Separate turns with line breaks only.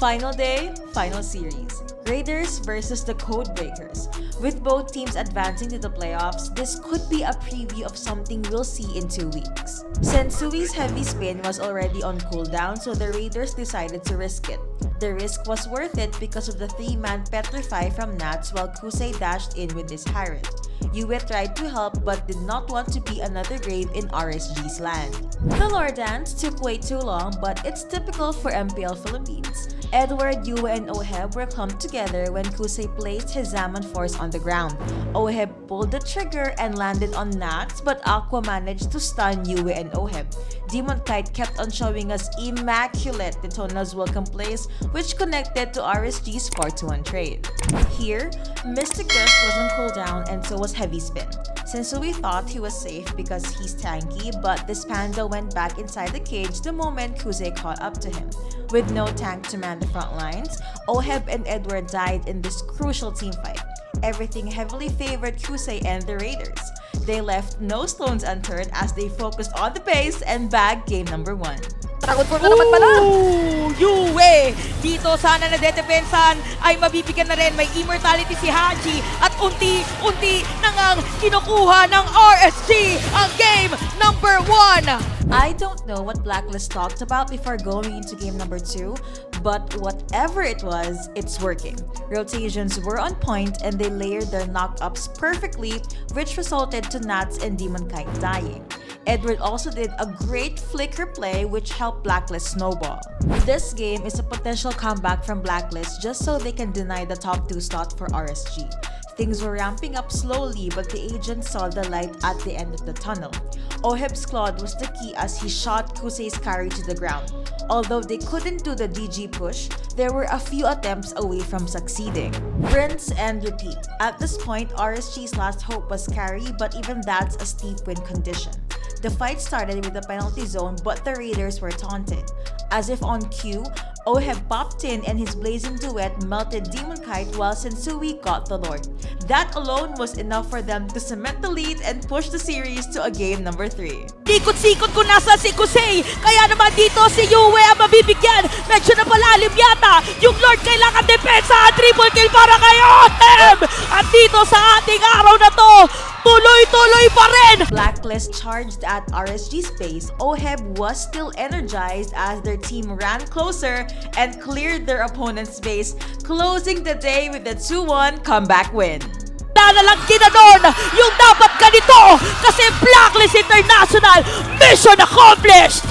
Final day, final series. Raiders versus the Codebreakers. With both teams advancing to the playoffs, this could be a preview of something we'll see in 2 weeks. Sensui's heavy spin was already on cooldown, so the Raiders decided to risk it. The risk was worth it because of the 3-man Petrify from Nats while Kusei dashed in with his Harrod. Yue tried to help but did not want to be another grave in RSG's land. The lore dance took way too long, but it's typical for MPL Philippines. Edward, Yue, and Oheb were clumped together when Kusei placed his Zaman Force on the ground. Oheb pulled the trigger and landed on Nats, but Aqua managed to stun Yue and Oheb. Demon Kite kept on showing us immaculate Daytona's welcome plays, which connected to RSG's 4-1 trade. Here, Mystic Burst was on cooldown and so was Heavy Spin. Sensui thought he was safe because he's tanky, but this panda went back inside the cage the moment Kusei caught up to him. With no tank to man the front lines, Oheb and Edward died in this crucial team fight. Everything heavily favored Kusei and the Raiders. They left no stones unturned as they focused on the pace and bagged game number 1.
Dragon Force na naman pala! Yue! Dito sana na dedepensan ay mabibigyan na rin. May immortality si Haji at unti-unti nang kinukuha ng RSG ang game number 1!
I don't know what Blacklist talked about before going into game number 2, but whatever it was, it's working. Rotations were on point and they layered their knock-ups perfectly, which resulted to Nats and Demon Kite dying. Edward also did a great flicker play which helped Blacklist snowball. This game is a potential comeback from Blacklist just so they can deny the top 2 slot for RSG. Things were ramping up slowly, but the agents saw the light at the end of the tunnel. Oheb's Claude was the key as he shot Kusei's carry to the ground. Although they couldn't do the DG push, there were a few attempts away from succeeding. Rinse and repeat. At this point, RSG's last hope was carry, but even that's a steep win condition. The fight started with the penalty zone, but the Raiders were taunted. As if on cue, Oheb popped in and his blazing duet melted Demon Kite while Sensui got the Lord. That alone was enough for them to cement the lead and push the series to a game number 3.
Sikot-sikot ko nasa si Kusei, kaya naman dito si Yue ang mabibigyan. Medyo na palalim yata. Yung Lord kailangan depensa. Triple kill para kay Oheb. At dito sa ating araw na to, tuloy-tuloy pa rin.
Blacklist charged at RSG's base. Oheb was still energized as their team ran closer and cleared their opponent's base, closing the day with a 2-1 comeback win.
Nalalagkin na doon yung dapat ganito kasi Blacklist International mission accomplished!